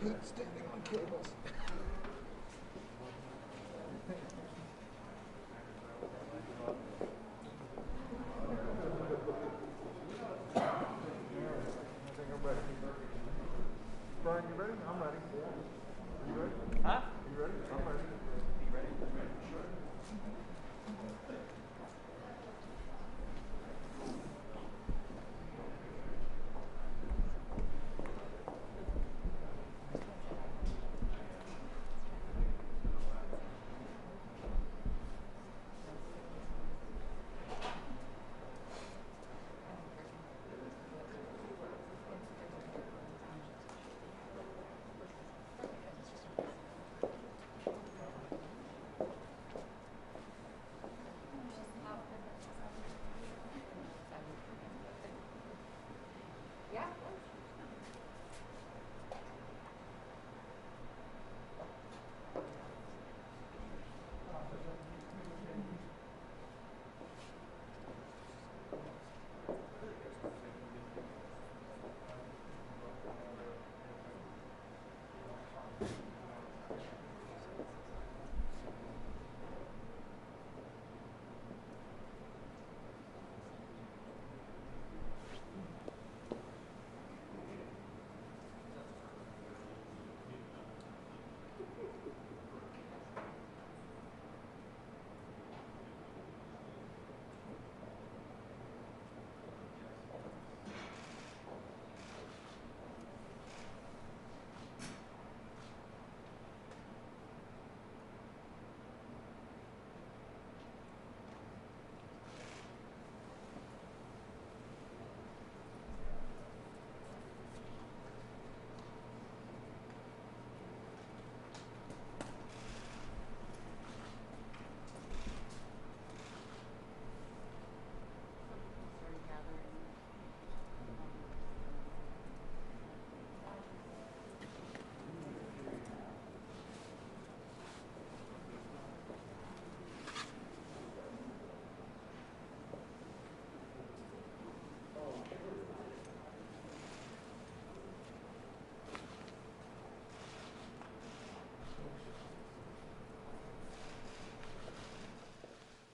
Standing on cables. Brian, you ready? I'm ready. You ready? Huh? You ready? I'm ready. You ready? Sure.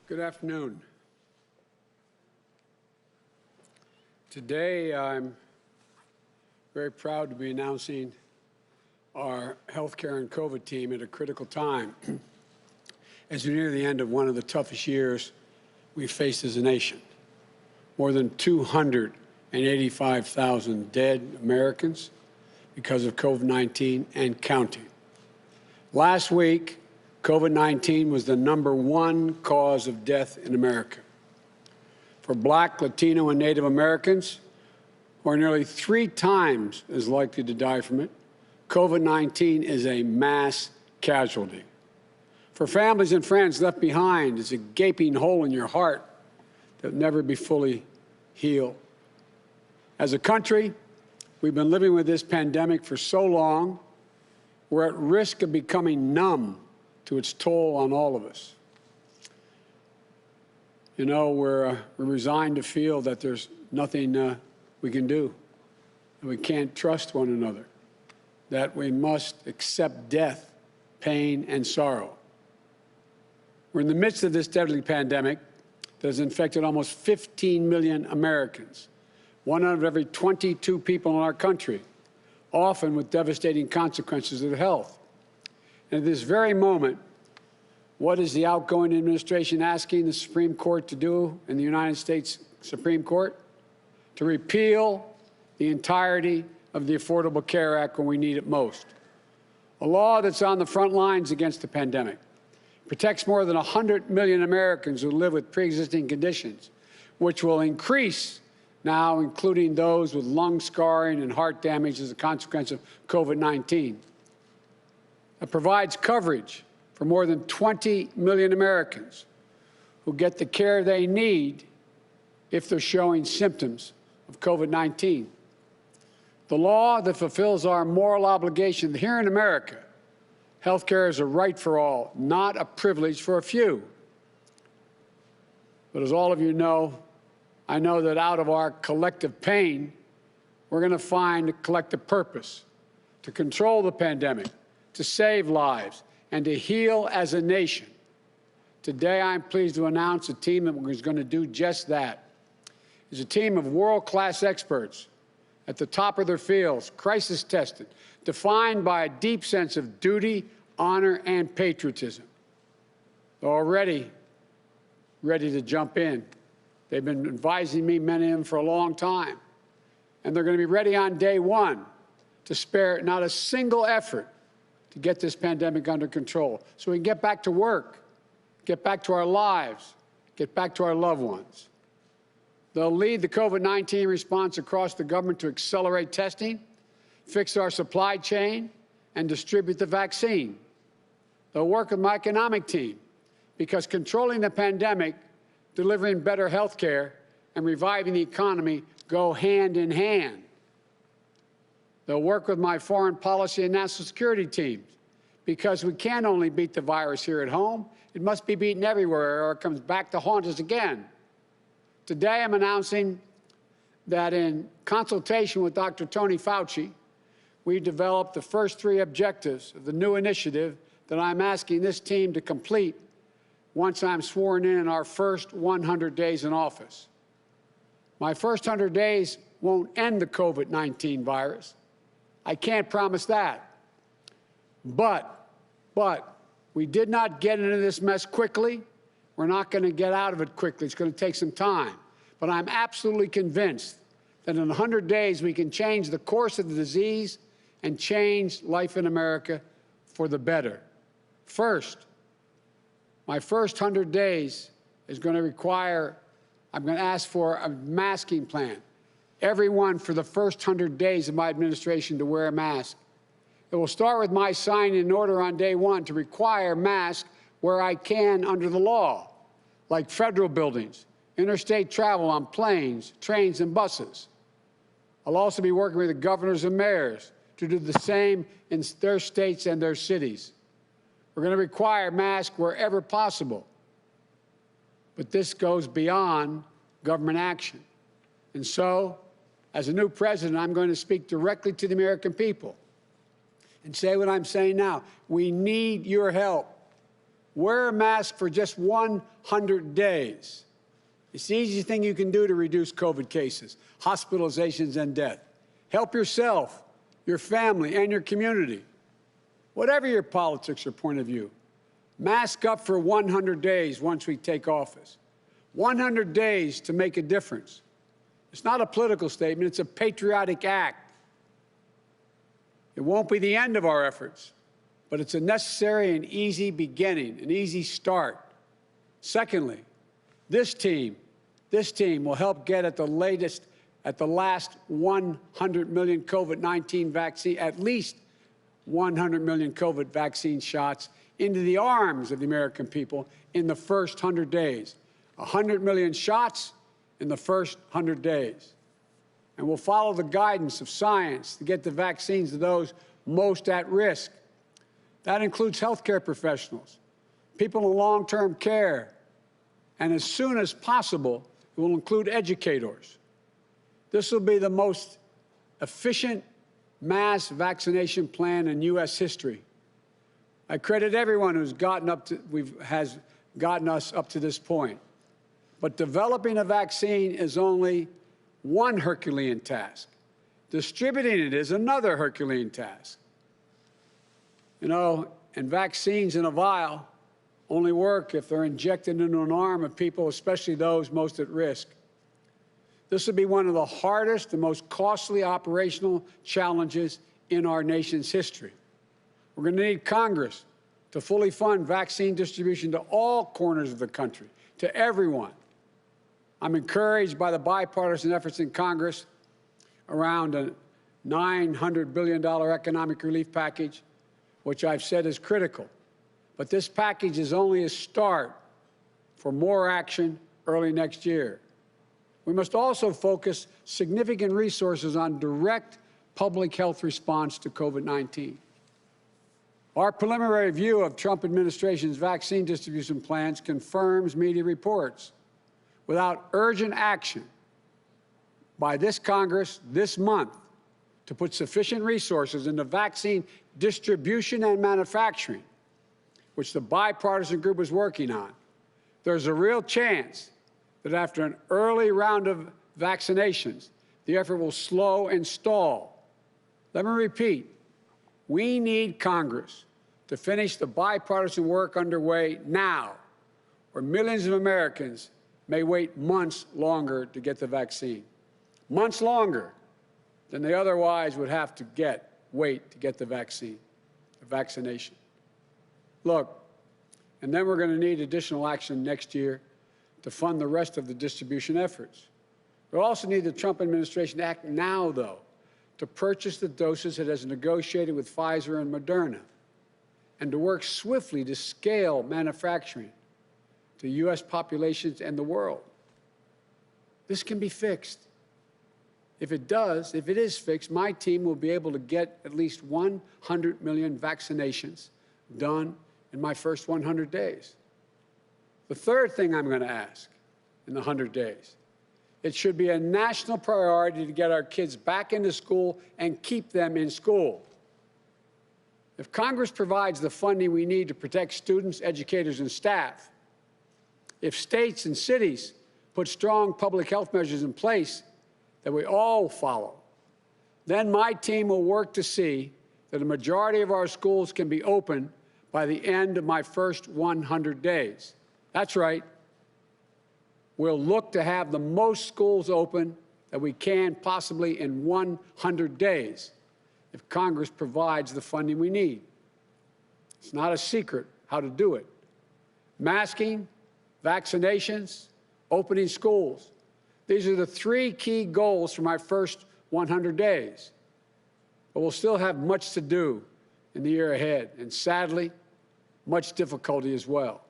Good afternoon. Today, I'm very proud to be announcing our healthcare and COVID team at a critical time as we near the end of one of the toughest years we've faced as a nation. More than 285,000 dead Americans because of COVID-19 and counting. Last week, COVID-19 was the #1 cause of death in America. For Black, Latino, and Native Americans, who are nearly 3 times as likely to die from it, COVID-19 is a mass casualty. For families and friends left behind, it's a gaping hole in your heart that will never be fully healed. As a country, we've been living with this pandemic for so long, we're at risk of becoming numb to its toll on all of us. You know, we're resigned to feel that there's nothing we can do, that we can't trust one another, that we must accept death, pain, and sorrow. We're in the midst of this deadly pandemic that has infected almost 15 million Americans, 1 out of every 22 people in our country, often with devastating consequences to health. And at this very moment, what is the outgoing administration asking the Supreme Court to do in the United States Supreme Court? To repeal the entirety of the Affordable Care Act when we need it most. A law that's on the front lines against the pandemic. Protects more than 100 million Americans who live with pre-existing conditions, which will increase now, including those with lung scarring and heart damage as a consequence of COVID-19. It provides coverage for more than 20 million Americans who get the care they need if they're showing symptoms of COVID-19. The law that fulfills our moral obligation here in America, health care is a right for all, not a privilege for a few. But as all of you know, I know that out of our collective pain, we're going to find a collective purpose to control the pandemic, to save lives, and to heal as a nation. Today, I'm pleased to announce a team that is going to do just that. It's a team of world-class experts at the top of their fields, crisis-tested, defined by a deep sense of duty, honor, and patriotism. They're already ready to jump in. They've been advising me, many of them, for a long time. And they're going to be ready on day one to spare not a single effort to get this pandemic under control so we can get back to work, get back to our lives, get back to our loved ones. They'll lead the COVID-19 response across the government to accelerate testing, fix our supply chain, and distribute the vaccine. They'll work with my economic team because controlling the pandemic, delivering better health care, and reviving the economy go hand in hand. They'll work with my foreign policy and national security teams because we can't only beat the virus here at home, it must be beaten everywhere or it comes back to haunt us again. Today, I'm announcing that in consultation with Dr. Tony Fauci, we developed the first 3 objectives of the new initiative that I'm asking this team to complete once I'm sworn in our first 100 days in office. My first 100 days won't end the COVID-19 virus. I can't promise that. But we did not get into this mess quickly. We're not going to get out of it quickly. It's going to take some time. But I'm absolutely convinced that in 100 days we can change the course of the disease and change life in America for the better. First, my first 100 days is going to require, I'm going to ask for a masking plan. Everyone for the first 100 days of my administration to wear a mask. It will start with my signing an order on day 1 to require masks where I can under the law, like federal buildings, interstate travel on planes, trains, and buses. I'll also be working with the governors and mayors to do the same in their states and their cities. We're going to require masks wherever possible. But this goes beyond government action. And so, as a new president, I'm going to speak directly to the American people and say what I'm saying now. We need your help. Wear a mask for just 100 days. It's the easiest thing you can do to reduce COVID cases, hospitalizations, and death. Help yourself, your family, and your community. Whatever your politics or point of view, mask up for 100 days once we take office. 100 days to make a difference. It's not a political statement, it's a patriotic act. It won't be the end of our efforts, but it's a necessary and easy beginning, an easy start. Secondly, this team will help get at the last 100 million COVID-19 vaccine, at least 100 million COVID vaccine shots into the arms of the American people in the first 100 days. 100 million shots in the first 100 days. And we'll follow the guidance of science to get the vaccines to those most at risk. That includes healthcare professionals, people in long-term care, and as soon as possible, it will include educators. This will be the most efficient mass vaccination plan in U.S. history. I credit everyone who's has gotten us up to this point. But developing a vaccine is only one Herculean task. Distributing it is another Herculean task. You know, and vaccines in a vial only work if they're injected into an arm of people, especially those most at risk. This will be one of the hardest and most costly operational challenges in our nation's history. We're going to need Congress to fully fund vaccine distribution to all corners of the country, to everyone. I'm encouraged by the bipartisan efforts in Congress around a $900 billion economic relief package, which I've said is critical. But this package is only a start for more action early next year. We must also focus significant resources on direct public health response to COVID-19. Our preliminary view of Trump administration's vaccine distribution plans confirms media reports. Without urgent action by this Congress this month to put sufficient resources into vaccine distribution and manufacturing, which the bipartisan group is working on, there's a real chance that after an early round of vaccinations, the effort will slow and stall. Let me repeat, we need Congress to finish the bipartisan work underway now, or millions of Americans may wait months longer to get the vaccine. Months longer than they otherwise would have to wait to get the vaccine, the vaccination. Look, and then we're going to need additional action next year to fund the rest of the distribution efforts. We also need the Trump administration to act now, though, to purchase the doses it has negotiated with Pfizer and Moderna, and to work swiftly to scale manufacturing to U.S. populations and the world. This can be fixed. If it is fixed, my team will be able to get at least 100 million vaccinations done in my first 100 days. The third thing I'm going to ask in the 100 days, it should be a national priority to get our kids back into school and keep them in school. If Congress provides the funding we need to protect students, educators, and staff, if states and cities put strong public health measures in place that we all follow, then my team will work to see that a majority of our schools can be open by the end of my first 100 days. That's right. We'll look to have the most schools open that we can possibly in 100 days if Congress provides the funding we need. It's not a secret how to do it. Masking, vaccinations, opening schools. These are the three key goals for my first 100 days. But we'll still have much to do in the year ahead, and sadly, much difficulty as well.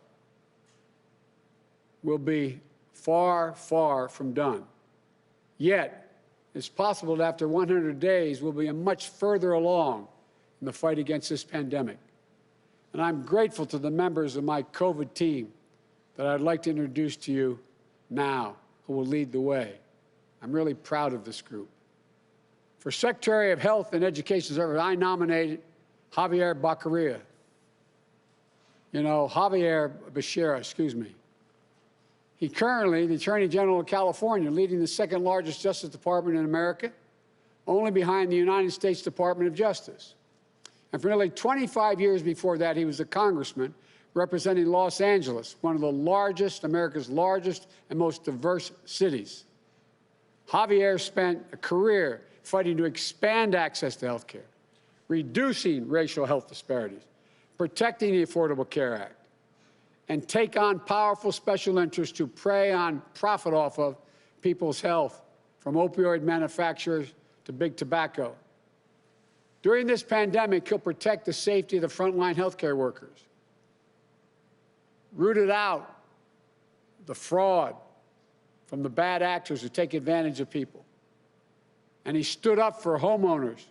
We'll be far, far from done. Yet, it's possible that after 100 days, we'll be much further along in the fight against this pandemic. And I'm grateful to the members of my COVID team that I'd like to introduce to you now, who will lead the way. I'm really proud of this group. For Secretary of Health and Education Service, I nominated Javier Becerra. Javier Becerra, excuse me. He currently, the Attorney General of California, leading the second largest Justice Department in America, only behind the United States Department of Justice. And for nearly 25 years before that, he was a congressman representing Los Angeles, one of the largest, America's largest and most diverse cities. Javier spent a career fighting to expand access to health care, reducing racial health disparities, protecting the Affordable Care Act, and take on powerful special interests to prey on, profit off of people's health, from opioid manufacturers to big tobacco. During this pandemic, he'll protect the safety of the frontline healthcare workers, rooted out the fraud from the bad actors who take advantage of people. And he stood up for homeowners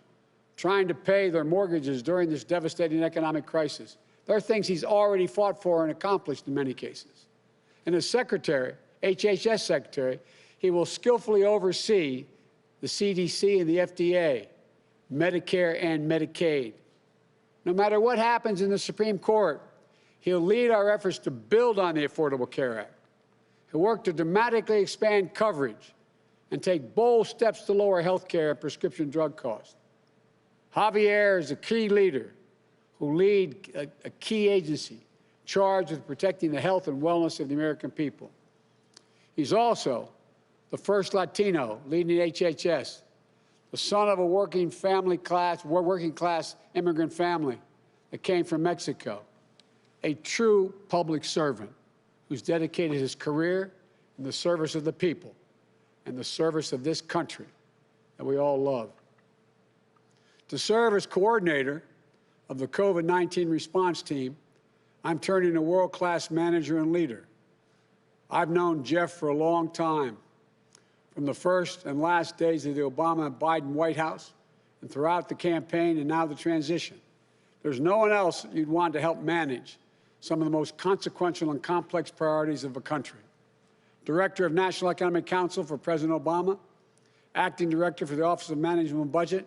trying to pay their mortgages during this devastating economic crisis. There are things he's already fought for and accomplished in many cases. And as secretary, HHS secretary, he will skillfully oversee the CDC and the FDA, Medicare and Medicaid. No matter what happens in the Supreme Court, he'll lead our efforts to build on the Affordable Care Act. He'll work to dramatically expand coverage and take bold steps to lower health care and prescription drug costs. Javier is a key leader who lead a key agency charged with protecting the health and wellness of the American people. He's also the first Latino leading HHS, the son of a working class immigrant family that came from Mexico, a true public servant who's dedicated his career in the service of the people and the service of this country that we all love. To serve as coordinator of the COVID-19 response team, I'm turning a world-class manager and leader. I've known Jeff for a long time, from the first and last days of the Obama-Biden White House and throughout the campaign and now the transition. There's no one else you'd want to help manage some of the most consequential and complex priorities of a country. Director of National Economic Council for President Obama, Acting Director for the Office of Management and Budget,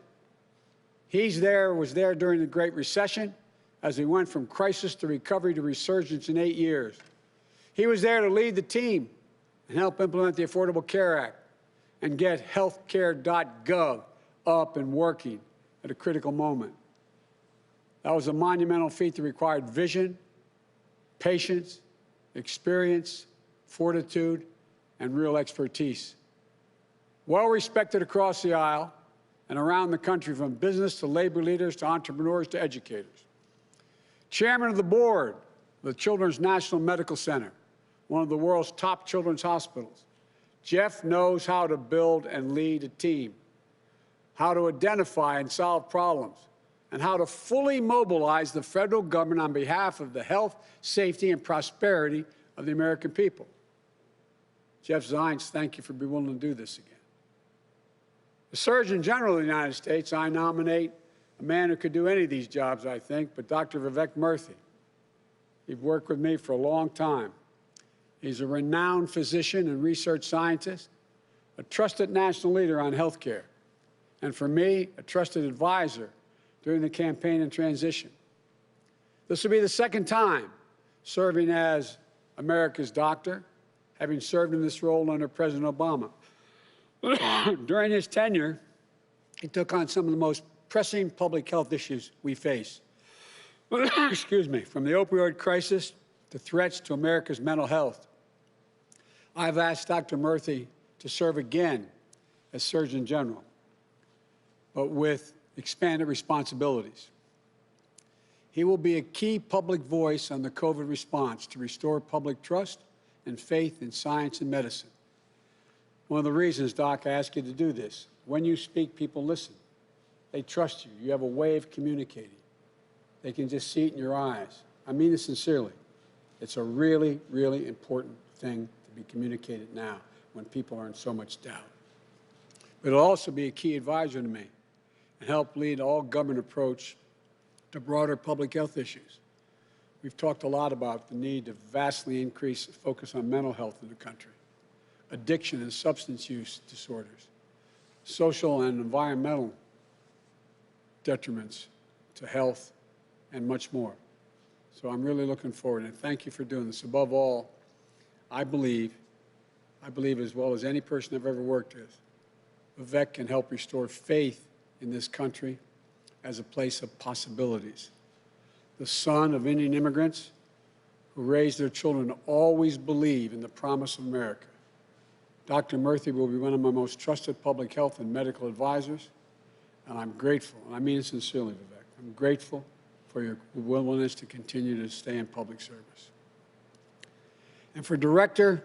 was there during the Great Recession as we went from crisis to recovery to resurgence in 8 years. He was there to lead the team and help implement the Affordable Care Act and get healthcare.gov up and working at a critical moment. That was a monumental feat that required vision, patience, experience, fortitude, and real expertise. Well respected across the aisle and around the country, from business to labor leaders to entrepreneurs to educators. Chairman of the board of the Children's National Medical Center, one of the world's top children's hospitals. Jeff knows how to build and lead a team, how to identify and solve problems, and how to fully mobilize the federal government on behalf of the health, safety, and prosperity of the American people. Jeff Zients, thank you for being willing to do this again. The Surgeon General of the United States, I nominate a man who could do any of these jobs, I think, but Dr. Vivek Murthy. He's worked with me for a long time. He's a renowned physician and research scientist, a trusted national leader on health care, and for me, a trusted advisor during the campaign and transition. This will be the second time serving as America's doctor, having served in this role under President Obama. During his tenure, he took on some of the most pressing public health issues we face. Excuse me, from the opioid crisis to threats to America's mental health. I've asked Dr. Murthy to serve again as Surgeon General, but with expanded responsibilities. He will be a key public voice on the COVID response to restore public trust and faith in science and medicine. One of the reasons, Doc, I ask you to do this, when you speak, people listen. They trust you. You have a way of communicating. They can just see it in your eyes. I mean it sincerely. It's a really, really important thing to be communicated now when people are in so much doubt. But it'll also be a key advisor to me and help lead all government approach to broader public health issues. We've talked a lot about the need to vastly increase the focus on mental health in the country, addiction and substance use disorders, social and environmental detriments to health, and much more. So I'm really looking forward, and thank you for doing this. Above all, I believe as well as any person I've ever worked with, Vivek can help restore faith in this country as a place of possibilities. The son of Indian immigrants who raised their children to always believe in the promise of America. Dr. Murthy will be one of my most trusted public health and medical advisors, and I'm grateful, and I mean it sincerely, Vivek. I'm grateful for your willingness to continue to stay in public service. And for Director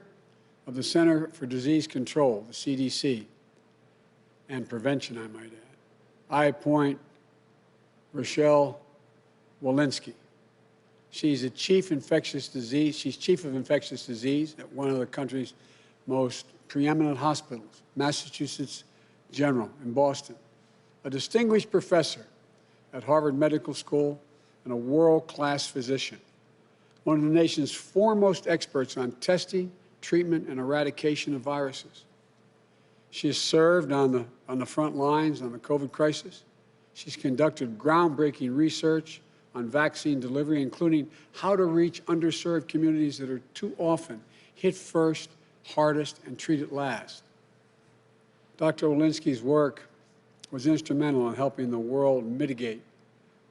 of the Center for Disease Control, the CDC, and Prevention, I might add, I appoint Rochelle Walensky. She's a chief of infectious disease at one of the country's most preeminent hospitals, Massachusetts General in Boston, a distinguished professor at Harvard Medical School, and a world-class physician, one of the nation's foremost experts on testing, treatment, and eradication of viruses. She has served on the front lines on the COVID crisis. She's conducted groundbreaking research on vaccine delivery, including how to reach underserved communities that are too often hit first, hardest, and treated last. Dr. Walensky's work was instrumental in helping the world mitigate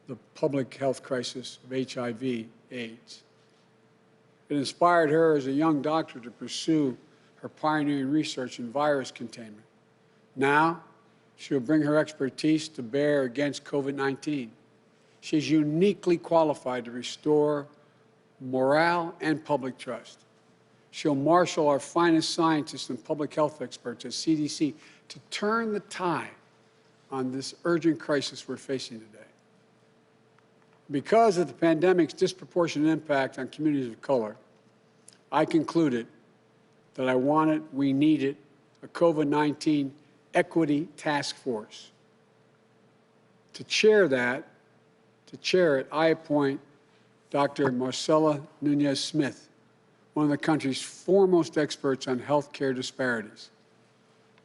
the public health crisis of HIV/AIDS. It inspired her as a young doctor to pursue her pioneering research in virus containment. Now, she'll bring her expertise to bear against COVID-19. She's uniquely qualified to restore morale and public trust. She'll marshal our finest scientists and public health experts at CDC to turn the tide on this urgent crisis we're facing today. Because of the pandemic's disproportionate impact on communities of color, I concluded that we needed a COVID-19 equity task force. To chair it, I appoint Dr. Marcela Nunez-Smith, one of the country's foremost experts on healthcare disparities,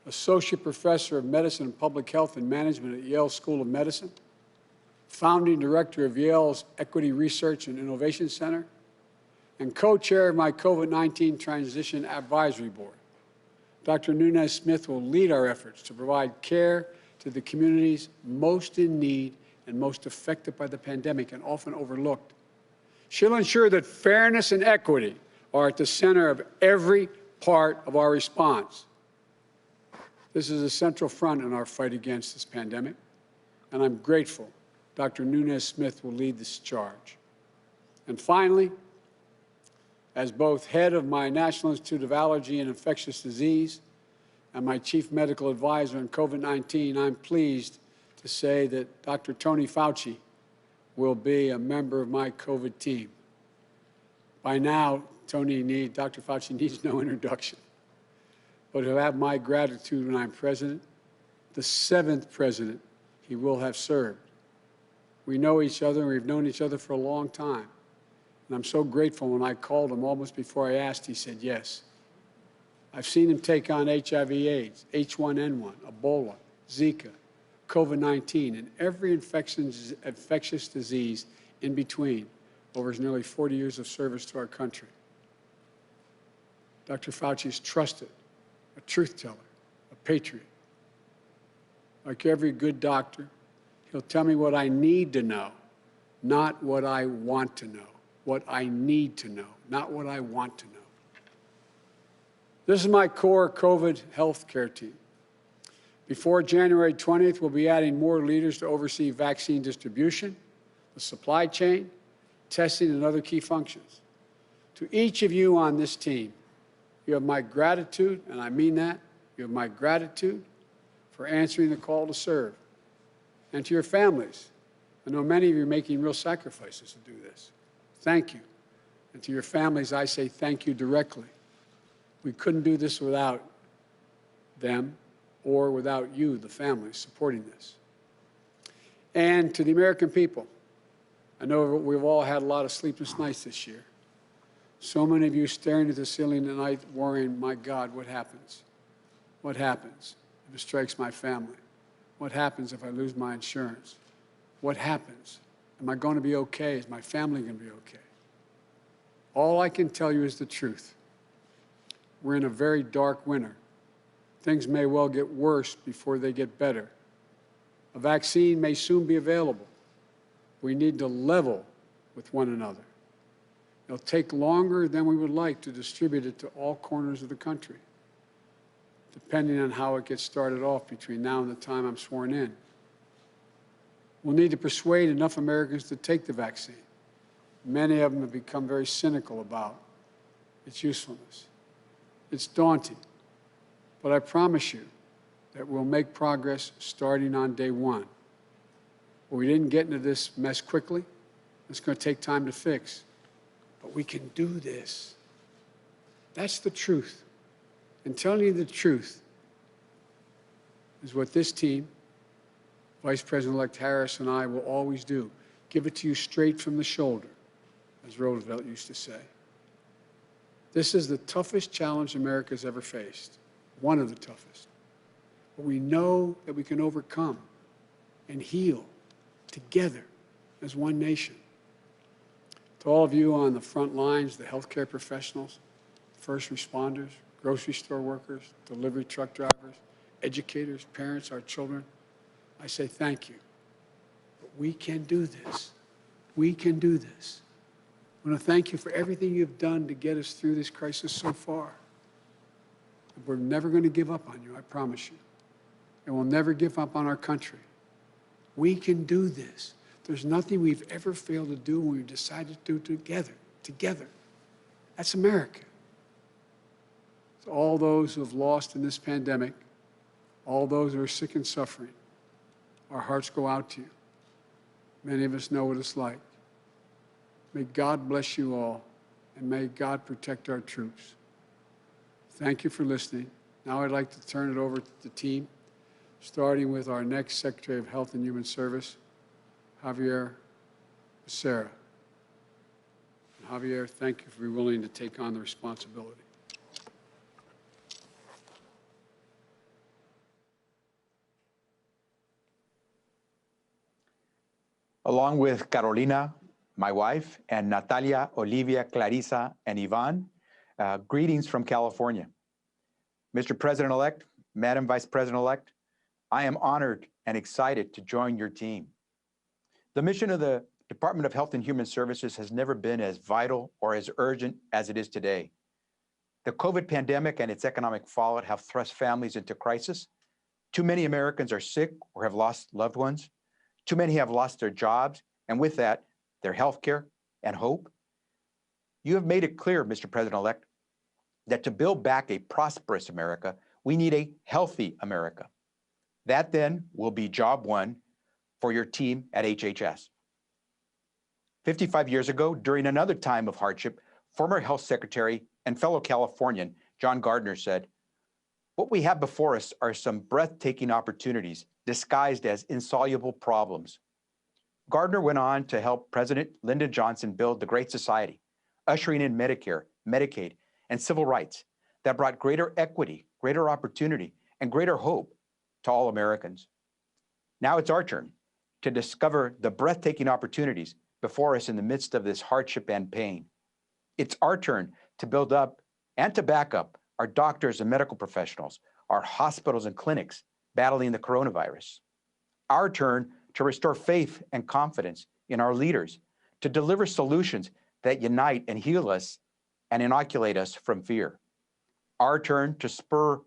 Associate Professor of Medicine and Public Health and Management at Yale School of Medicine, founding director of Yale's Equity Research and Innovation Center, and co-chair of my COVID-19 Transition Advisory Board. Dr. Nunez-Smith will lead our efforts to provide care to the communities most in need and most affected by the pandemic and often overlooked. She'll ensure that fairness and equity are at the center of every part of our response. This is a central front in our fight against this pandemic, and I'm grateful Dr. Nunez-Smith will lead this charge. And finally, as both head of my National Institute of Allergy and Infectious Disease and my chief medical advisor on COVID-19, I'm pleased to say that Dr. Tony Fauci will be a member of my COVID team. By now, Dr. Fauci needs no introduction, but he'll have my gratitude when I'm president, the 7th president he will have served. We know each other, and we've known each other for a long time. And I'm so grateful when I called him almost before I asked, he said yes. I've seen him take on HIV/AIDS, H1N1, Ebola, Zika, COVID-19, and every infectious disease in between over his nearly 40 years of service to our country. Dr. Fauci is trusted, a truth teller, a patriot. Like every good doctor, he'll tell me what I need to know, not what I want to know. What I need to know, not what I want to know. This is my core COVID health care team. Before January 20th, we'll be adding more leaders to oversee vaccine distribution, the supply chain, testing, and other key functions. To each of you on this team, you have my gratitude, and I mean that. You have my gratitude for answering the call to serve. And to your families, I know many of you are making real sacrifices to do this. Thank you. And to your families, I say thank you directly. We couldn't do this without them or without you, the families, supporting this. And to the American people, I know we've all had a lot of sleepless nights this year. So many of you staring at the ceiling at night worrying, my God, what happens? What happens if it strikes my family? What happens if I lose my insurance? What happens? Am I going to be okay? Is my family going to be okay? All I can tell you is the truth. We're in a very dark winter. Things may well get worse before they get better. A vaccine may soon be available. We need to level with one another. It'll take longer than we would like to distribute it to all corners of the country, depending on how it gets started off between now and the time I'm sworn in. We'll need to persuade enough Americans to take the vaccine. Many of them have become very cynical about its usefulness. It's daunting, but I promise you that we'll make progress starting on day one. But we didn't get into this mess quickly. It's going to take time to fix, but we can do this. That's the truth. And telling you the truth is what this team, Vice President-elect Harris and I will always do. Give it to you straight from the shoulder, as Roosevelt used to say. This is the toughest challenge America's ever faced, one of the toughest. But we know that we can overcome and heal together as one nation. To all of you on the front lines, the healthcare professionals, first responders, grocery store workers, delivery truck drivers, educators, parents, our children, I say thank you. But we can do this. We can do this. I want to thank you for everything you've done to get us through this crisis so far. We're never going to give up on you, I promise you. And we'll never give up on our country. We can do this. There's nothing we've ever failed to do when we decided to do together. That's America. To all those who have lost in this pandemic, all those who are sick and suffering, our hearts go out to you. Many of us know what it's like. May God bless you all, and may God protect our troops. Thank you for listening. Now I'd like to turn it over to the team, starting with our next Secretary of Health and Human Service, Javier Becerra. Javier, thank you for being willing to take on the responsibility. Along with Carolina, my wife, and Natalia, Olivia, Clarissa, and Ivan, greetings from California. Mr. President-elect, Madam Vice President-elect, I am honored and excited to join your team. The mission of the Department of Health and Human Services has never been as vital or as urgent as it is today. The COVID pandemic and its economic fallout have thrust families into crisis. Too many Americans are sick or have lost loved ones. Too many have lost their jobs, and with that, their health care and hope. You have made it clear, Mr. President-elect, that to build back a prosperous America, we need a healthy America. That then will be job one for your team at HHS. 55 years ago, during another time of hardship, former Health Secretary and fellow Californian John Gardner said, "What we have before us are some breathtaking opportunities disguised as insoluble problems." Gardner went on to help President Lyndon Johnson build the Great Society, ushering in Medicare, Medicaid, and civil rights that brought greater equity, greater opportunity, and greater hope to all Americans. Now it's our turn to discover the breathtaking opportunities before us in the midst of this hardship and pain. It's our turn to build up and to back up our doctors and medical professionals, our hospitals and clinics battling the coronavirus. Our turn to restore faith and confidence in our leaders, to deliver solutions that unite and heal us and inoculate us from fear. Our turn to spur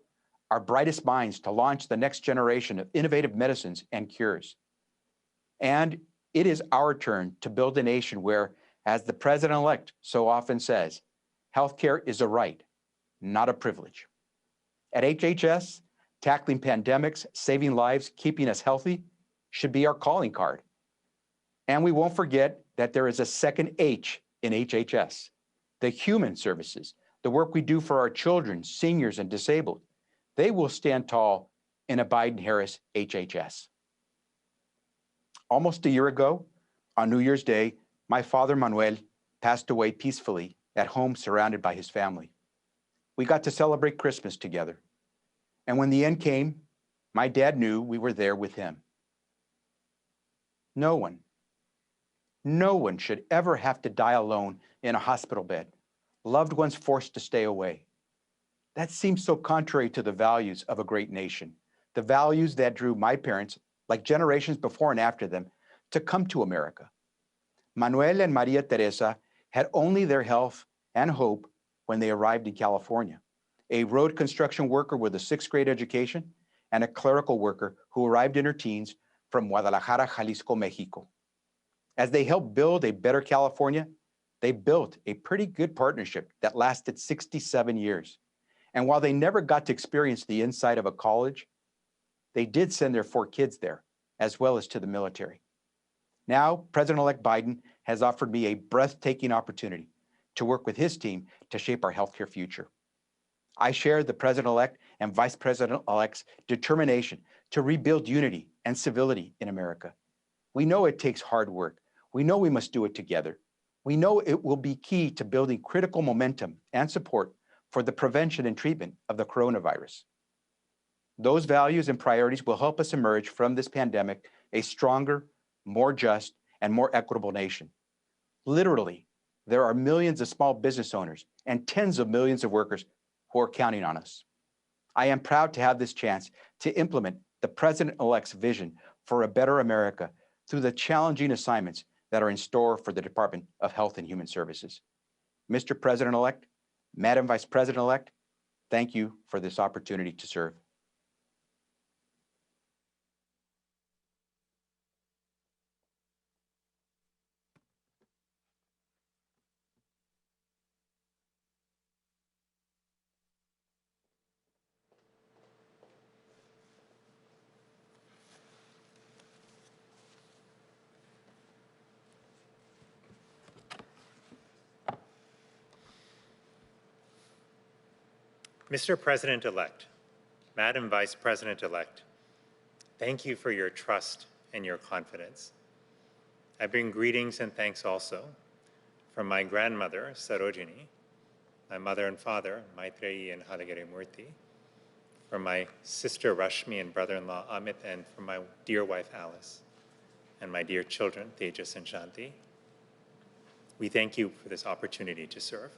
our brightest minds to launch the next generation of innovative medicines and cures. And it is our turn to build a nation where, as the President-elect so often says, healthcare is a right, not a privilege. At HHS, tackling pandemics, saving lives, keeping us healthy should be our calling card. And we won't forget that there is a second H in HHS, the human services, the work we do for our children, seniors, and disabled. They will stand tall in a Biden-Harris HHS. Almost a year ago, on New Year's Day, my father, Manuel, passed away peacefully at home surrounded by his family. We got to celebrate Christmas together. And when the end came, my dad knew we were there with him. No one should ever have to die alone in a hospital bed, loved ones forced to stay away. That seems so contrary to the values of a great nation, the values that drew my parents, like generations before and after them, to come to America. Manuel and Maria Teresa had only their health and hope when they arrived in California. A road construction worker with a 6th grade education and a clerical worker who arrived in her teens from Guadalajara, Jalisco, Mexico. As they helped build a better California, they built a pretty good partnership that lasted 67 years. And while they never got to experience the inside of a college, they did send their 4 kids there, as well as to the military. Now, President-elect Biden has offered me a breathtaking opportunity to work with his team to shape our healthcare future. I share the President-elect and Vice President-elect's determination to rebuild unity and civility in America. We know it takes hard work. We know we must do it together. We know it will be key to building critical momentum and support for the prevention and treatment of the coronavirus. Those values and priorities will help us emerge from this pandemic a stronger, more just, and more equitable nation. Literally, there are millions of small business owners and tens of millions of workers who are counting on us. I am proud to have this chance to implement the President-elect's vision for a better America through the challenging assignments that are in store for the Department of Health and Human Services. Mr. President-elect, Madam Vice President-elect, thank you for this opportunity to serve. Mr. President-elect, Madam Vice President-elect, thank you for your trust and your confidence. I bring greetings and thanks also from my grandmother, Sarojini, my mother and father, Maitreyi and Javier Murthy, from my sister Rashmi and brother-in-law Amit, and from my dear wife Alice. and my dear children, Tejas and Shanti, we thank you for this opportunity to serve.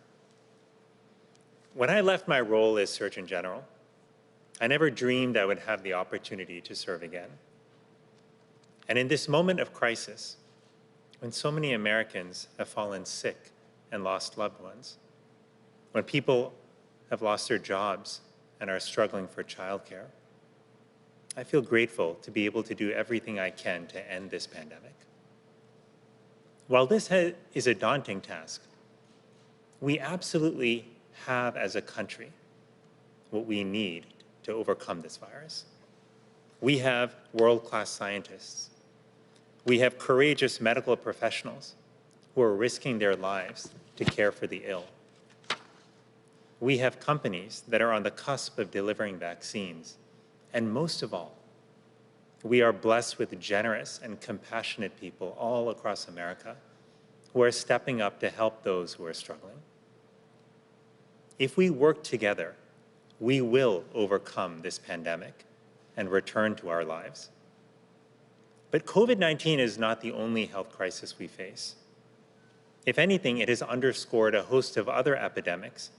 When I left my role as Surgeon General, I never dreamed I would have the opportunity to serve again. And in this moment of crisis, when so many Americans have fallen sick and lost loved ones, when people have lost their jobs and are struggling for childcare, I feel grateful to be able to do everything I can to end this pandemic. While this is a daunting task, we absolutely have as a country what we need to overcome this virus. We have world-class scientists. We have courageous medical professionals who are risking their lives to care for the ill. We have companies that are on the cusp of delivering vaccines. And most of all, we are blessed with generous and compassionate people all across America who are stepping up to help those who are struggling. If we work together, we will overcome this pandemic and return to our lives. But COVID-19 is not the only health crisis we face. If anything, it has underscored a host of other epidemics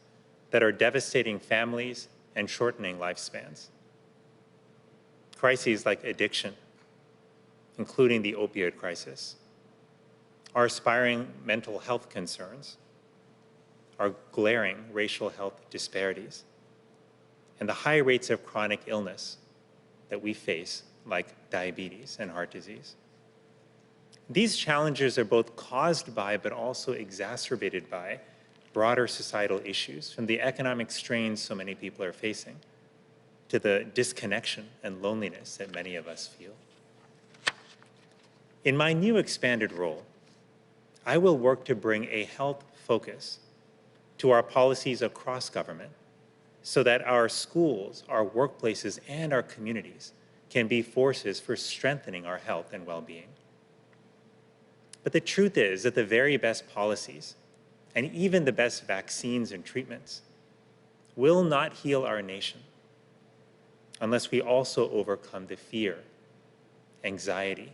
that are devastating families and shortening lifespans. Crises like addiction, including the opioid crisis, our aspiring mental health concerns, our glaring racial health disparities, and the high rates of chronic illness that we face, like diabetes and heart disease. These challenges are both caused by, but also exacerbated by, broader societal issues, from the economic strains so many people are facing, to the disconnection and loneliness that many of us feel. In my new expanded role, I will work to bring a health focus to our policies across government so that our schools, our workplaces, and our communities can be forces for strengthening our health and well-being. But the truth is that the very best policies, and even the best vaccines and treatments, will not heal our nation unless we also overcome the fear, anxiety,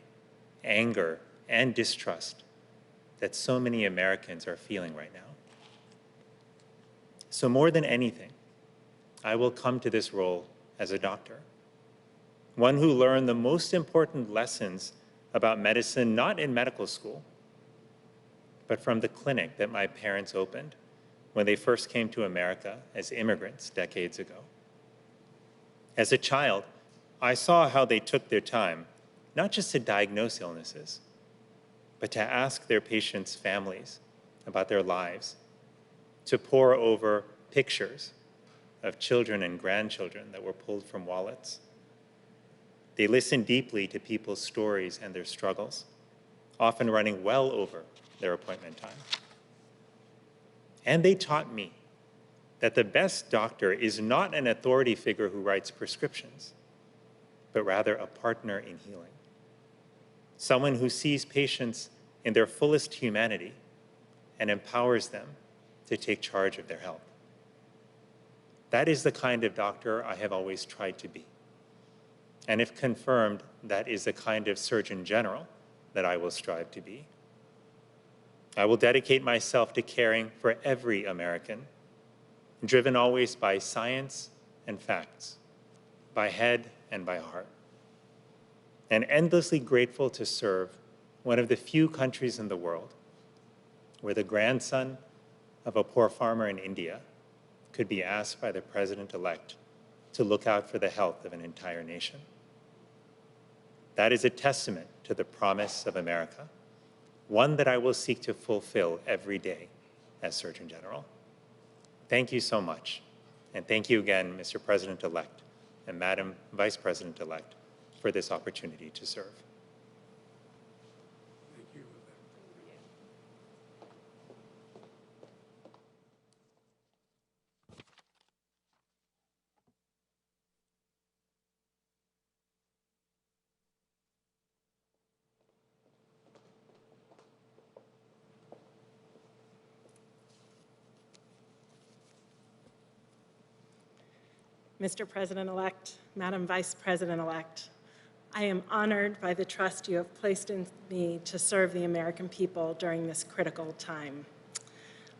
anger, and distrust that so many Americans are feeling right now. So more than anything, I will come to this role as a doctor, one who learned the most important lessons about medicine not in medical school, but from the clinic that my parents opened when they first came to America as immigrants decades ago. As a child, I saw how they took their time, not just to diagnose illnesses, but to ask their patients' families about their lives, to pore over pictures of children and grandchildren that were pulled from wallets. They listened deeply to people's stories and their struggles, often running well over their appointment time. And they taught me that the best doctor is not an authority figure who writes prescriptions, but rather a partner in healing. Someone who sees patients in their fullest humanity and empowers them to take charge of their health. That is the kind of doctor I have always tried to be. And if confirmed, that is the kind of Surgeon General that I will strive to be. I will dedicate myself to caring for every American, driven always by science and facts, by head and by heart, and endlessly grateful to serve one of the few countries in the world where the grandson of a poor farmer in India could be asked by the president-elect to look out for the health of an entire nation. That is a testament to the promise of America, one that I will seek to fulfill every day as Surgeon General. Thank you so much. And thank you again, Mr. President-elect and Madam Vice President-elect, for this opportunity to serve. Thank you. Mr. President-elect, Madam Vice President-elect, I am honored by the trust you have placed in me to serve the American people during this critical time.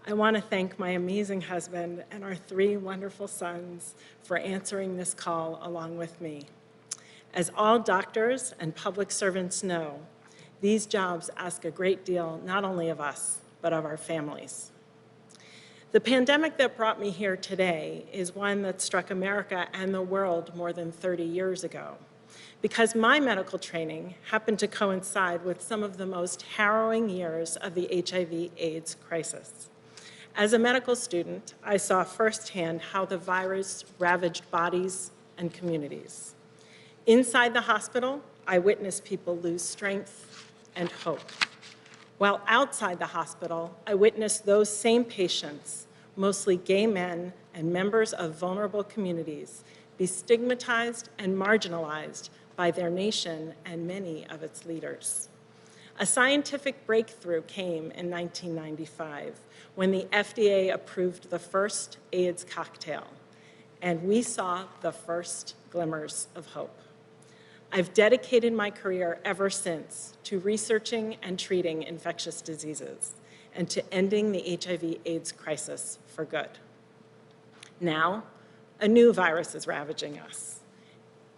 I want to thank my amazing husband and our 3 wonderful sons for answering this call along with me. As all doctors and public servants know, these jobs ask a great deal not only of us, but of our families. The pandemic that brought me here today is one that struck America and the world more than 30 years ago, because my medical training happened to coincide with some of the most harrowing years of the HIV/AIDS crisis. As a medical student, I saw firsthand how the virus ravaged bodies and communities. Inside the hospital, I witnessed people lose strength and hope. While outside the hospital, I witnessed those same patients, mostly gay men and members of vulnerable communities, be stigmatized and marginalized by their nation and many of its leaders. A scientific breakthrough came in 1995 when the FDA approved the first AIDS cocktail, and we saw the first glimmers of hope. I've dedicated my career ever since to researching and treating infectious diseases and to ending the HIV/AIDS crisis for good. Now, a new virus is ravaging us.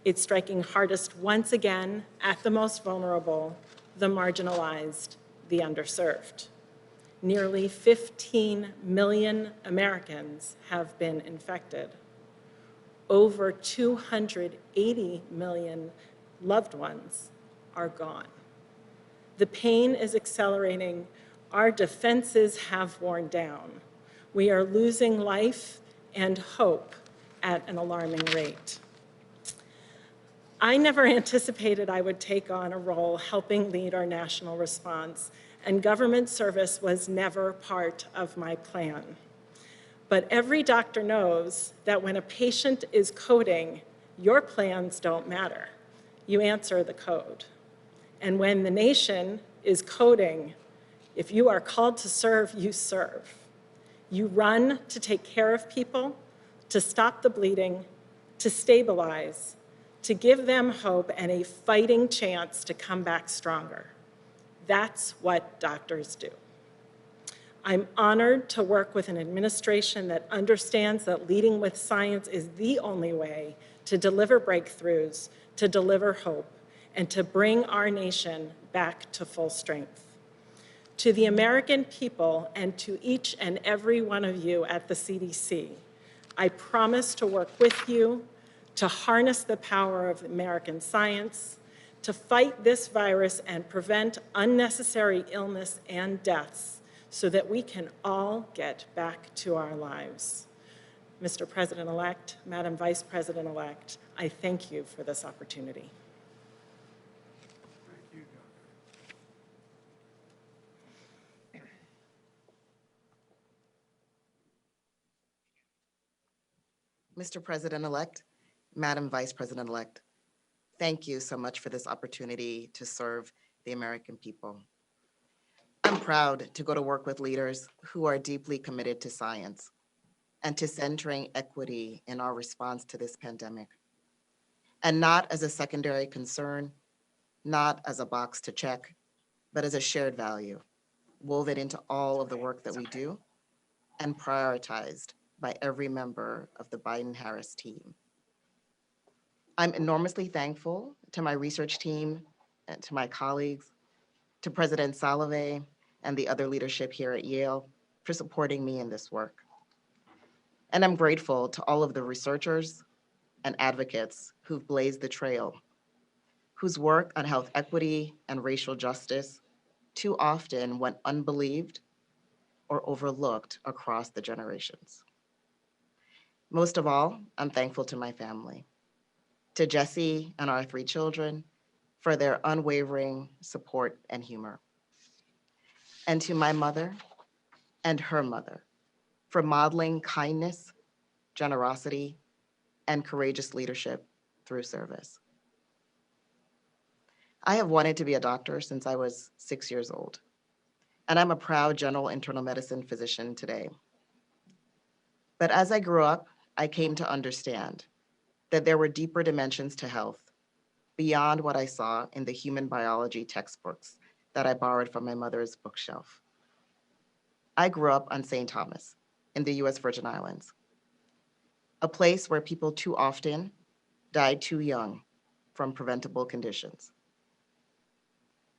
It's striking hardest once again at the most vulnerable, the marginalized, the underserved. Nearly 15 million Americans have been infected. Over 280 million loved ones are gone. The pain is accelerating. Our defenses have worn down. We are losing life and hope at an alarming rate. I never anticipated I would take on a role helping lead our national response, and government service was never part of my plan. But every doctor knows that when a patient is coding, your plans don't matter. You answer the code. And when the nation is coding, if you are called to serve, you serve. You run to take care of people, to stop the bleeding, to stabilize, to give them hope and a fighting chance to come back stronger. That's what doctors do. I'm honored to work with an administration that understands that leading with science is the only way to deliver breakthroughs, to deliver hope, and to bring our nation back to full strength. To the American people and to each and every one of you at the CDC, I promise to work with you to harness the power of American science, to fight this virus and prevent unnecessary illness and deaths so that we can all get back to our lives. Mr. President-elect, Madam Vice President-elect, I thank you for this opportunity. Mr. President-elect, Madam Vice President-elect, thank you so much for this opportunity to serve the American people. I'm proud to go to work with leaders who are deeply committed to science and to centering equity in our response to this pandemic, and not as a secondary concern, not as a box to check, but as a shared value, woven into all of the work that we do and prioritized by every member of the Biden-Harris team. I'm enormously thankful to my research team and to my colleagues, to President Salovey and the other leadership here at Yale for supporting me in this work. And I'm grateful to all of the researchers and advocates who've blazed the trail, whose work on health equity and racial justice too often went unbelieved or overlooked across the generations. Most of all, I'm thankful to my family, to Jesse and our 3 children for their unwavering support and humor, and to my mother and her mother for modeling kindness, generosity, and courageous leadership through service. I have wanted to be a doctor since I was 6 years old, and I'm a proud general internal medicine physician today. But as I grew up, I came to understand that there were deeper dimensions to health beyond what I saw in the human biology textbooks that I borrowed from my mother's bookshelf. I grew up on St. Thomas in the US Virgin Islands, a place where people too often died too young from preventable conditions.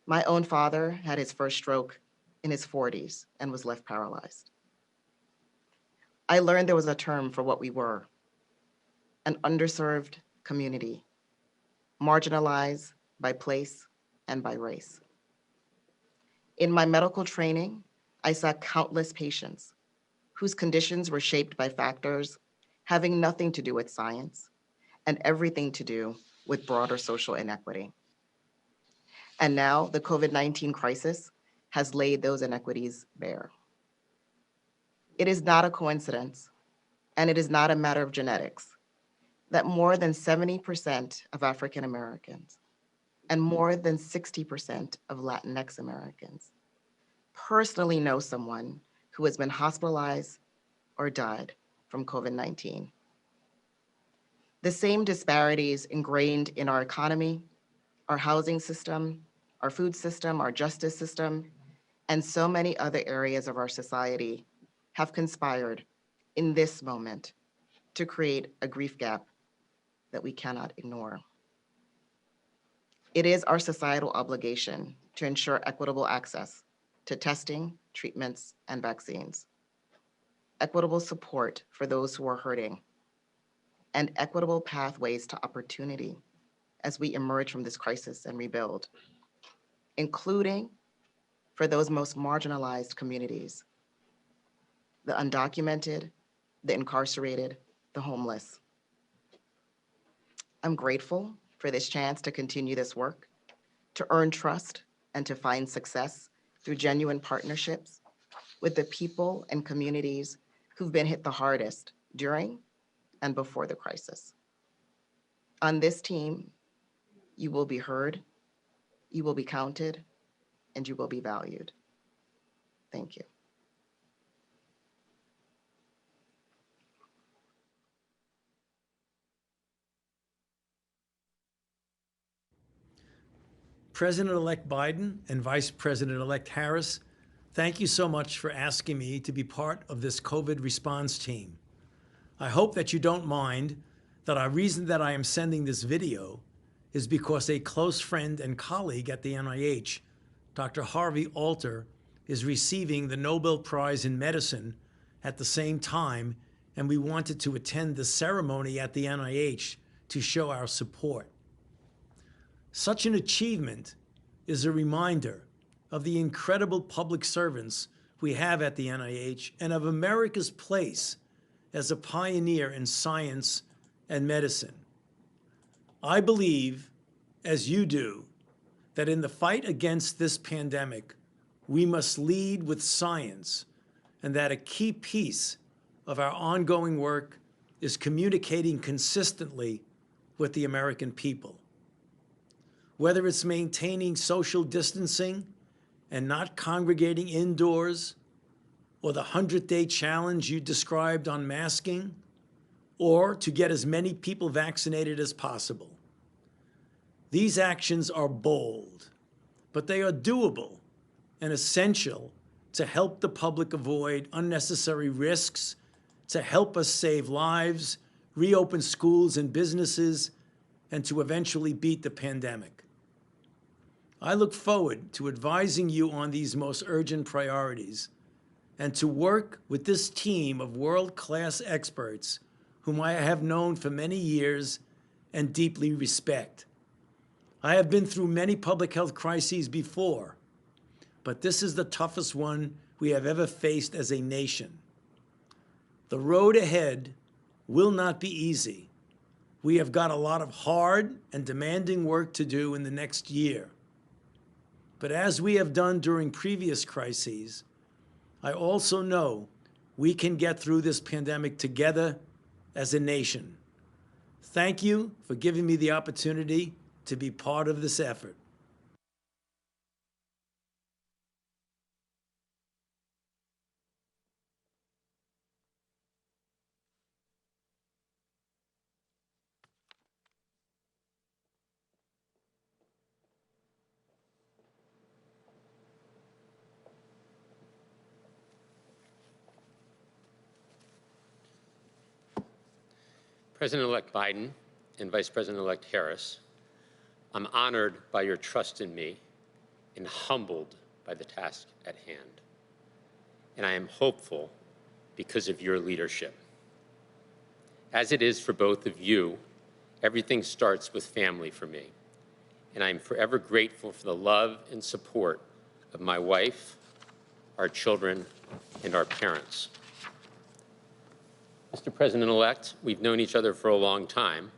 My own father had his first stroke in his 40s and was left paralyzed. I learned there was a term for what we were, an underserved community, marginalized by place and by race. In my medical training, I saw countless patients whose conditions were shaped by factors having nothing to do with science and everything to do with broader social inequity. And now the COVID-19 crisis has laid those inequities bare. It is not a coincidence, and it is not a matter of genetics, that more than 70% of African Americans and more than 60% of Latinx Americans personally know someone who has been hospitalized or died from COVID-19. The same disparities ingrained in our economy, our housing system, our food system, our justice system, and so many other areas of our society have conspired in this moment to create a grief gap that we cannot ignore. It is our societal obligation to ensure equitable access to testing, treatments, and vaccines, equitable support for those who are hurting, and equitable pathways to opportunity as we emerge from this crisis and rebuild, including for those most marginalized communities, the undocumented, the incarcerated, the homeless. I'm grateful for this chance to continue this work, to earn trust and to find success through genuine partnerships with the people and communities who've been hit the hardest during and before the crisis. On this team, you will be heard, you will be counted, and you will be valued. Thank you. President-elect Biden and Vice President-elect Harris, thank you so much for asking me to be part of this COVID response team. I hope that you don't mind that the reason that I am sending this video is because a close friend and colleague at the NIH, Dr. Harvey Alter, is receiving the Nobel Prize in Medicine at the same time, and we wanted to attend the ceremony at the NIH to show our support. Such an achievement is a reminder of the incredible public servants we have at the NIH and of America's place as a pioneer in science and medicine. I believe, as you do, that in the fight against this pandemic, we must lead with science, and that a key piece of our ongoing work is communicating consistently with the American people. Whether it's maintaining social distancing and not congregating indoors, or the 100-day challenge you described on masking, or to get as many people vaccinated as possible. These actions are bold, but they are doable and essential to help the public avoid unnecessary risks, to help us save lives, reopen schools and businesses, and to eventually beat the pandemic. I look forward to advising you on these most urgent priorities and to work with this team of world-class experts whom I have known for many years and deeply respect. I have been through many public health crises before, but this is the toughest one we have ever faced as a nation. The road ahead will not be easy. We have got a lot of hard and demanding work to do in the next year. But as we have done during previous crises, I also know we can get through this pandemic together as a nation. Thank you for giving me the opportunity to be part of this effort. President-elect Biden and Vice President-elect Harris, I'm honored by your trust in me and humbled by the task at hand. And I am hopeful because of your leadership. As it is for both of you, everything starts with family for me. And I am forever grateful for the love and support of my wife, our children, and our parents. Mr. President-elect, we've known each other for a long time,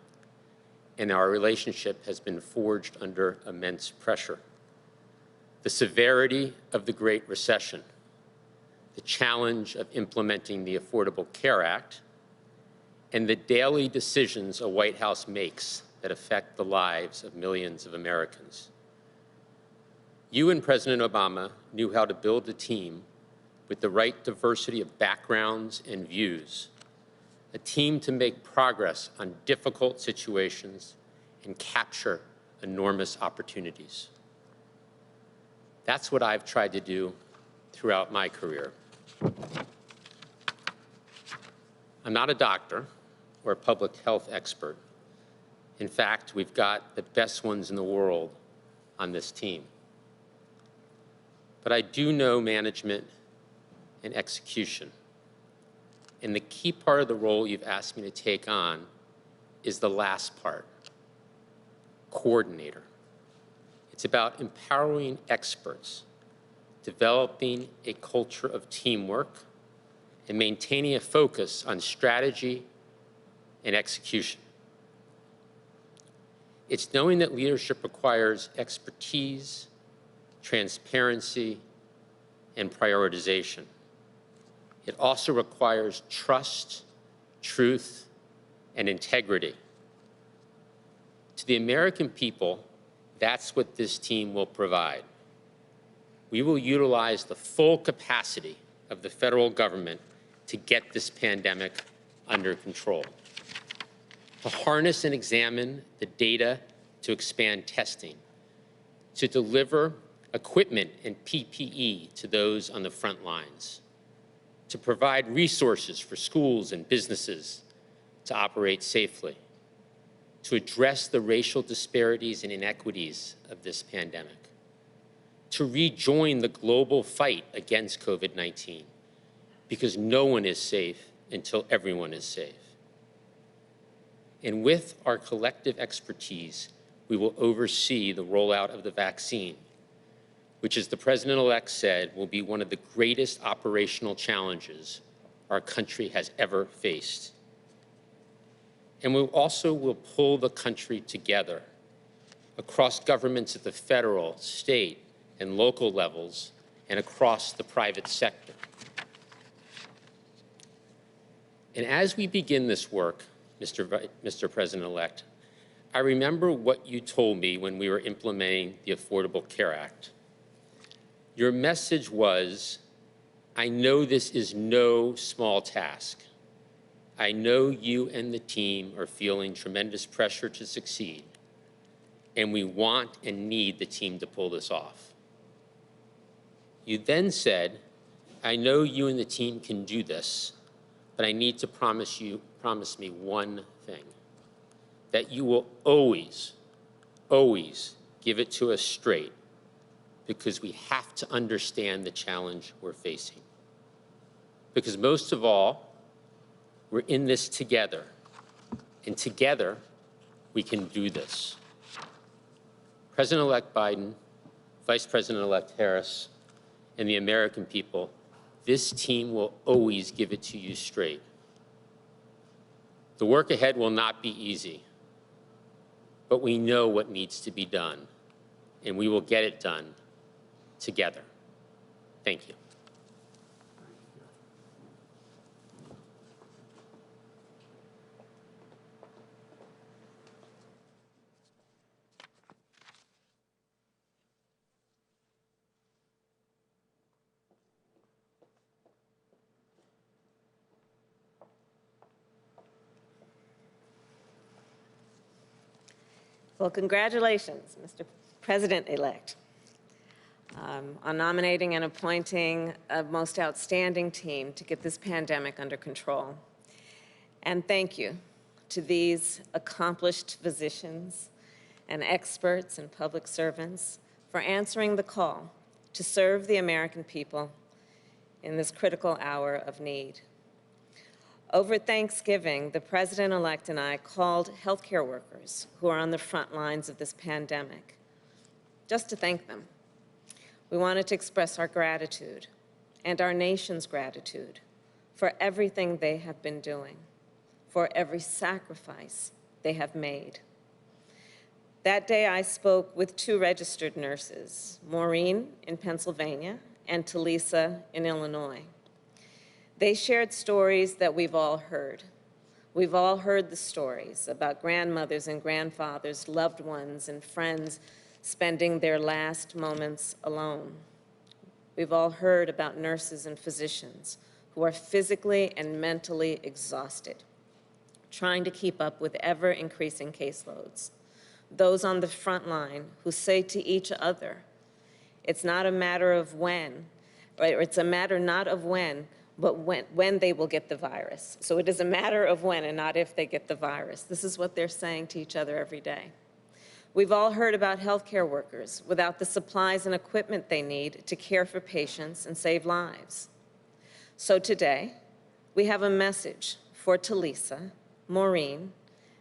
and our relationship has been forged under immense pressure. The severity of the Great Recession, the challenge of implementing the Affordable Care Act, and the daily decisions a White House makes that affect the lives of millions of Americans. You and President Obama knew how to build a team with the right diversity of backgrounds and views, a team to make progress on difficult situations and capture enormous opportunities. That's what I've tried to do throughout my career. I'm not a doctor or a public health expert. In fact, we've got the best ones in the world on this team. But I do know management and execution. And the key part of the role you've asked me to take on is the last part, coordinator. It's about empowering experts, developing a culture of teamwork, and maintaining a focus on strategy and execution. It's knowing that leadership requires expertise, transparency, and prioritization. It also requires trust, truth, and integrity. To the American people, that's what this team will provide. We will utilize the full capacity of the federal government to get this pandemic under control, to harness and examine the data to expand testing, to deliver equipment and PPE to those on the front lines, to provide resources for schools and businesses to operate safely, to address the racial disparities and inequities of this pandemic, to rejoin the global fight against COVID-19, because no one is safe until everyone is safe. And with our collective expertise, we will oversee the rollout of the vaccine, which, as the President-elect said, will be one of the greatest operational challenges our country has ever faced. And we also will pull the country together across governments at the federal, state, and local levels, and across the private sector. And as we begin this work, Mr. President-elect, I remember what you told me when we were implementing the Affordable Care Act. Your message was, I know this is no small task. I know you and the team are feeling tremendous pressure to succeed, and we want and need the team to pull this off. You then said, I know you and the team can do this, but I need to promise me one thing, that you will always, always give it to us straight, because we have to understand the challenge we're facing. Because most of all, we're in this together, and together we can do this. President-elect Biden, Vice President-elect Harris, and the American people, this team will always give it to you straight. The work ahead will not be easy, but we know what needs to be done, and we will get it done together. Thank you. Well, congratulations, Mr. President-elect, on nominating and appointing a most outstanding team to get this pandemic under control. And thank you to these accomplished physicians and experts and public servants for answering the call to serve the American people in this critical hour of need. Over Thanksgiving, the President-elect and I called healthcare workers who are on the front lines of this pandemic, just to thank them. We wanted to express our gratitude and our nation's gratitude for everything they have been doing, for every sacrifice they have made. That day, I spoke with 2 registered nurses, Maureen in Pennsylvania and Talisa in Illinois. They shared stories that we've all heard. We've all heard the stories about grandmothers and grandfathers, loved ones and friends spending their last moments alone. We've all heard about nurses and physicians who are physically and mentally exhausted, trying to keep up with ever-increasing caseloads. Those on the front line who say to each other, it's not a matter of when, right? Or it's a matter not of when, but when they will get the virus. So it is a matter of when and not if they get the virus. This is what they're saying to each other every day. We've all heard about healthcare workers without the supplies and equipment they need to care for patients and save lives. So today, we have a message for Talisa, Maureen,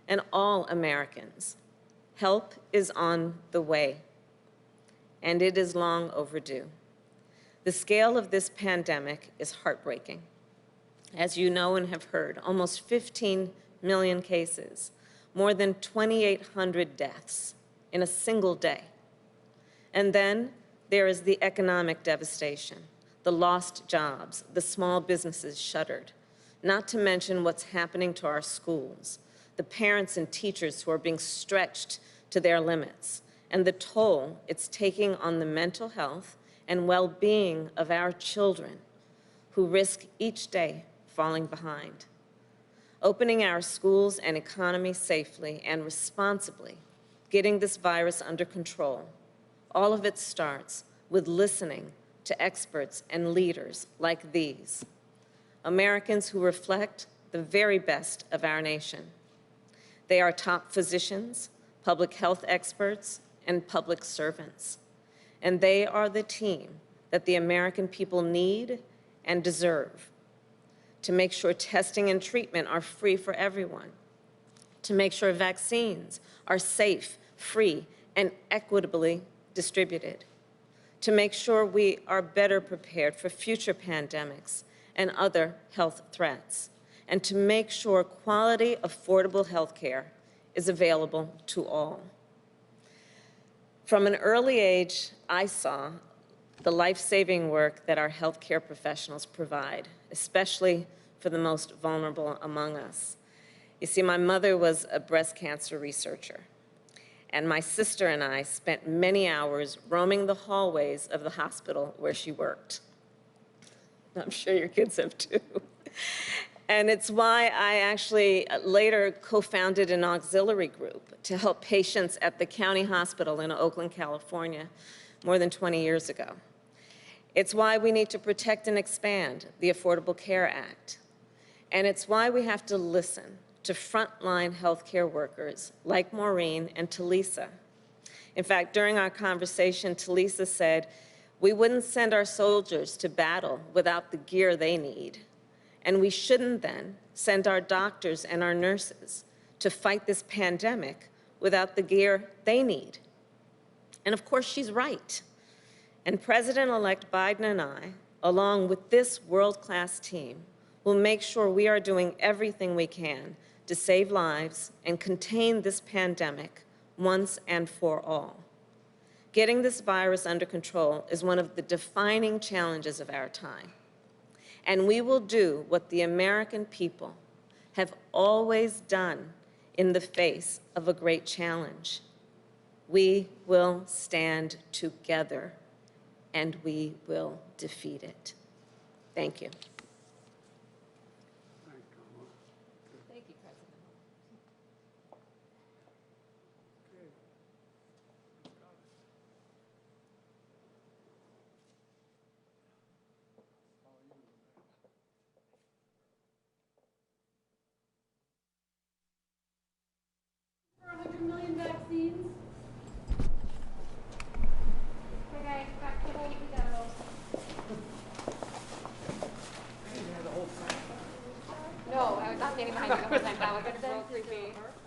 and all Americans. Help is on the way, and it is long overdue. The scale of this pandemic is heartbreaking. As you know and have heard, almost 15 million cases, more than 2,800 deaths in a single day. And then there is the economic devastation, the lost jobs, the small businesses shuttered, not to mention what's happening to our schools, the parents and teachers who are being stretched to their limits, and the toll it's taking on the mental health and well-being of our children who risk each day falling behind. Opening our schools and economy safely and responsibly, getting this virus under control, all of it starts with listening to experts and leaders like these, Americans who reflect the very best of our nation. They are top physicians, public health experts, and public servants. And they are the team that the American people need and deserve to make sure testing and treatment are free for everyone, to make sure vaccines are safe, free, and equitably distributed, to make sure we are better prepared for future pandemics and other health threats, and to make sure quality, affordable health care is available to all. From an early age, I saw the life-saving work that our healthcare professionals provide, especially for the most vulnerable among us. You see, my mother was a breast cancer researcher, and my sister and I spent many hours roaming the hallways of the hospital where she worked. I'm sure your kids have too. And it's why I actually later co-founded an auxiliary group to help patients at the county hospital in Oakland, California, more than 20 years ago. It's why we need to protect and expand the Affordable Care Act. And it's why we have to listen to frontline healthcare workers like Maureen and Talisa. In fact, during our conversation, Talisa said, we wouldn't send our soldiers to battle without the gear they need. And we shouldn't then send our doctors and our nurses to fight this pandemic without the gear they need. And of course, she's right. And President-elect Biden and I, along with this world-class team, will make sure we are doing everything we can to save lives and contain this pandemic once and for all. Getting this virus under control is one of the defining challenges of our time. And we will do what the American people have always done in the face of a great challenge. We will stand together, and we will defeat it. Thank you. creepy.